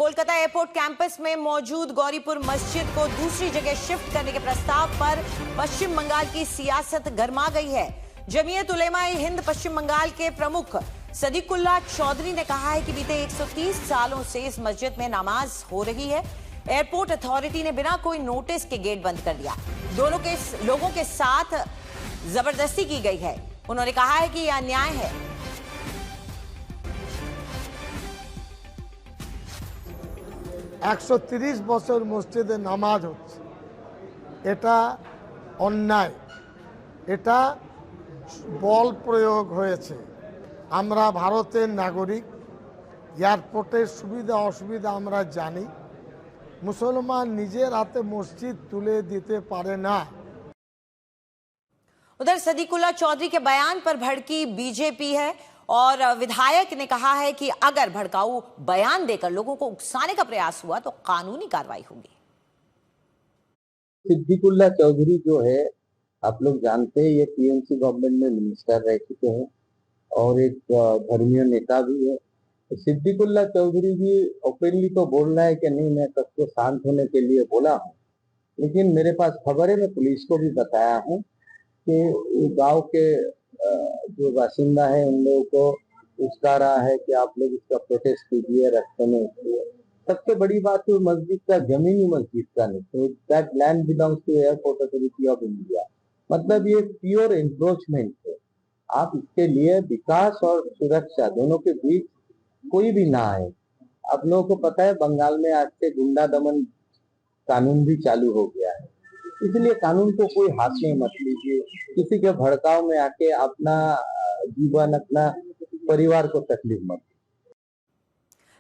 Kolkata airport campus में मौजूद गौरीपुर मस्जिद को दूसरी जगह शिफ्ट करने के प्रस्ताव पर पश्चिम बंगाल की सियासत गर्मा गई है। जमीयत उलेमा-ए हिंद पश्चिम बंगाल के प्रमुख सदीकुल्लाह चौधरी ने कहा है कि बीते 130 सालों से इस मस्जिद में नमाज हो रही है। एयरपोर्ट अथॉरिटी ने बिना कोई नोटिस के गेट बंद कर दिया। दोनों के लोगों के साथ जबरदस्ती की गई है। उन्होंने कहा है कि यह अन्याय है। 130 বছর মসজিদে নামাজ হচ্ছে, এটা অন্যায়, এটা বল প্রয়োগ হয়েছে। আমরা ভারতের নাগরিক, এয়ারপোর্টের সুবিধা অসুবিধা আমরা জানি। মুসলমান নিজের হাতে মসজিদ তুলে দিতে পারে না। उधर सदीकुल्लाह चौधरी के बयान पर भड़की बीजेपी है और विधायक ने कहा है कि अगर भड़काऊ बयान देकर लोगों को उकसाने का प्रयास हुआ तो कानूनी कार्रवाई होगी। सिद्दीकुल्लाह चौधरी जो है, आप लोग जानते हैं, ये टीएमसी गवर्नमेंट में मिनिस्टर रह चुके हैं और एक धर्मीय नेता भी है। तो सिद्दीकुल्लाह चौधरी भी ओपनली तो बोल रहा है कि नहीं, मैं सबको शांत होने के लिए बोला हूँ, लेकिन मेरे पास खबर है, मैं पुलिस को भी बताया हूँ कि गांव के जो बासिंदा है उन लोगों को उसका रहा है कि आप लोग इसका प्रोटेस्ट कीजिए रास्ते में। सबसे बड़ी बात तो मस्जिद का जमीनी मस्जिद का नहीं, तो that land belongs to airport authority of India. मतलब ये प्योर एंक्रोचमेंट है। आप इसके लिए विकास और सुरक्षा दोनों के बीच कोई भी ना आए। आप लोगों को पता है बंगाल में आज से गुंडा दमन कानून भी चालू हो गया है, इसलिए कानून को कोई हाथ में मत लीजिए। किसी के भड़काव में आके अपना जीवन, अपना परिवार को तकलीफ मत।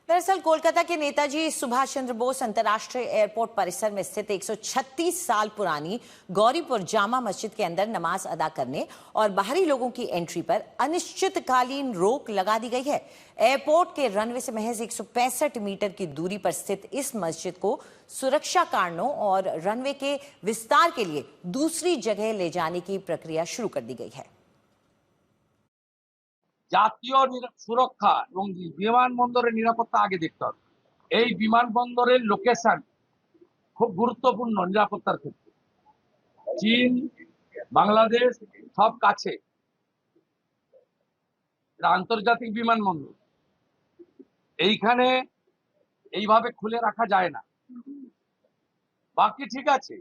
दरअसल कोलकाता के नेताजी सुभाष चंद्र बोस अंतर्राष्ट्रीय एयरपोर्ट परिसर में स्थित 136 साल पुरानी गौरीपुर जामा मस्जिद के अंदर नमाज अदा करने और बाहरी लोगों की एंट्री पर अनिश्चितकालीन रोक लगा दी गई है। एयरपोर्ट के रनवे से महज 165 मीटर की दूरी पर स्थित इस मस्जिद को सुरक्षा कारणों और रनवे के विस्तार के लिए दूसरी जगह ले जाने की प्रक्रिया शुरू कर दी गई है। জাতীয় সুরক্ষা এবং বিমানবন্দরের নিরাপত্তা আগে দেখতে হবে। এই বিমানবন্দরের লোকেশন খুব গুরুত্বপূর্ণ নিরাপত্তার ক্ষেত্রে। চীন, বাংলাদেশ সব কাছে, আন্তর্জাতিক বিমানবন্দর। এইখানে এইভাবে খুলে রাখা যায় না। বাকি ঠিক আছে,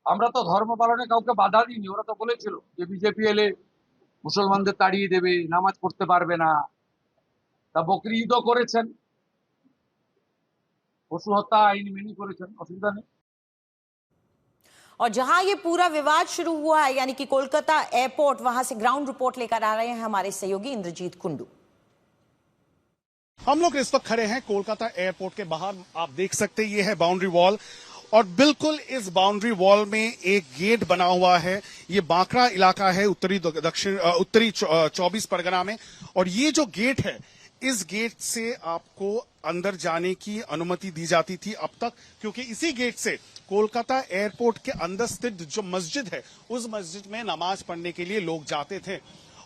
আমরা তো ধর্ম পালনে কাউকে বাধা দিইনি। ওরা তো বলেছিল যে বিজেপি এলে মুসলমানদের তাড়িয়ে দেবে, নামাজ পড়তে পারবে না। তা বকরি ঈদও করেছেন, পশু হত্যা আইন মেনে করেছেন, অসুবিধা নেই। और जहां ये पूरा विवाद शुरू हुआ है, यानी कि कोलकाता एयरपोर्ट, वहां से ग्राउंड रिपोर्ट लेकर आ रहे हैं हमारे सहयोगी इंद्रजीत कुंडू। हम लोग इस वक्त खड़े हैं कोलकाता एयरपोर्ट के बाहर। आप देख सकते हैं ये है बाउंड्री वॉल और बिल्कुल इस बाउंड्री वॉल में एक गेट बना हुआ है। ये बांकड़ा इलाका है उत्तरी 24 परगना में, और ये जो गेट है, इस गेट से आपको अंदर जाने की अनुमति दी जाती थी अब तक, क्योंकि इसी गेट से कोलकाता एयरपोर्ट के अंदर स्थित जो मस्जिद है उस मस्जिद में नमाज पढ़ने के लिए लोग जाते थे।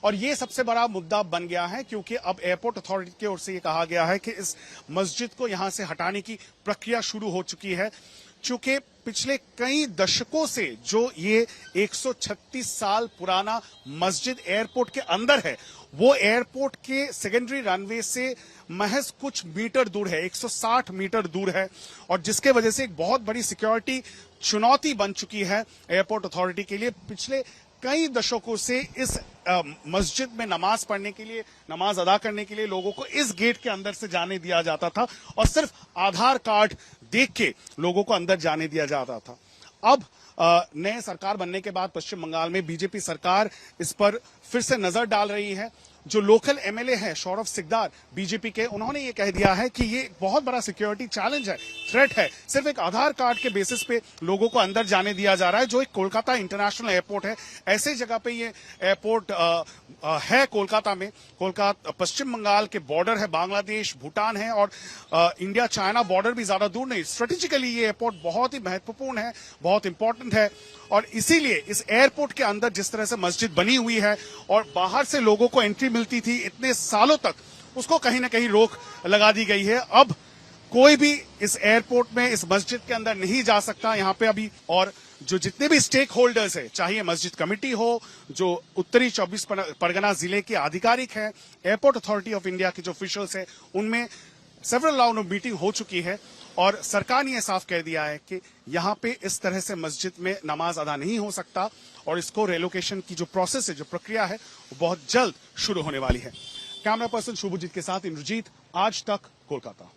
और ये सबसे बड़ा मुद्दा बन गया है क्योंकि अब एयरपोर्ट अथॉरिटी की ओर से ये कहा गया है कि इस मस्जिद को यहां से हटाने की प्रक्रिया शुरू हो चुकी है। चूंकि पिछले कई दशकों से जो ये 136 साल पुराना मस्जिद एयरपोर्ट के अंदर है, वो एयरपोर्ट के सेकेंडरी रनवे से महज कुछ मीटर दूर है, 160 मीटर दूर है, और जिसके वजह से एक बहुत बड़ी सिक्योरिटी चुनौती बन चुकी है एयरपोर्ट अथॉरिटी के लिए। पिछले कई दशकों से इस मस्जिद में नमाज पढ़ने के लिए, नमाज अदा करने के लिए लोगों को इस गेट के अंदर से जाने दिया जाता था और सिर्फ आधार कार्ड देख के लोगों को अंदर जाने दिया जाता था। अब नए सरकार बनने के बाद पश्चिम बंगाल में बीजेपी सरकार इस पर फिर से नजर डाल रही है। जो लोकल एमएलए है सौरभ सिकदार बीजेपी के, उन्होंने ये कह दिया है कि ये बहुत बड़ा सिक्योरिटी चैलेंज है, थ्रेट है। सिर्फ एक आधार कार्ड के बेसिस पे लोगों को अंदर जाने दिया जा रहा है, जो एक कोलकाता इंटरनेशनल एयरपोर्ट है। ऐसे जगह पे ये एयरपोर्ट है कोलकाता में। कोलकाता पश्चिम बंगाल के बॉर्डर है, बांग्लादेश, भूटान है, और इंडिया चाइना बॉर्डर भी ज्यादा दूर नहीं। स्ट्रेटेजिकली ये एयरपोर्ट बहुत ही महत्वपूर्ण है, बहुत इंपॉर्टेंट है, और इसीलिए इस एयरपोर्ट के अंदर जिस तरह से मस्जिद बनी हुई है और बाहर से लोगों को एंट्री मिलती थी इतने सालों तक, उसको कहीं ना कहीं रोक लगा दी गई है। अब कोई भी इस एयरपोर्ट में, इस मस्जिद के अंदर नहीं जा सकता यहाँ पे अभी। और जो जितने भी स्टेक होल्डर्स है, चाहे ये मस्जिद कमेटी हो, जो उत्तरी 24 परगना जिले के आधिकारिक हैं, एयरपोर्ट अथॉरिटी ऑफ इंडिया के जो ऑफिशियल्स हैं, उनमें सेवरल राउंड ऑफ मीटिंग हो चुकी है और सरकार ने यह साफ कह दिया है कि यहाँ पे इस तरह से मस्जिद में नमाज अदा नहीं हो सकता और इसको रेलोकेशन की जो प्रोसेस है, जो प्रक्रिया है, वो बहुत जल्द शुरू होने वाली है। कैमरा पर्सन शुभजीत के साथ इंद्रजीत, आज तक, कोलकाता।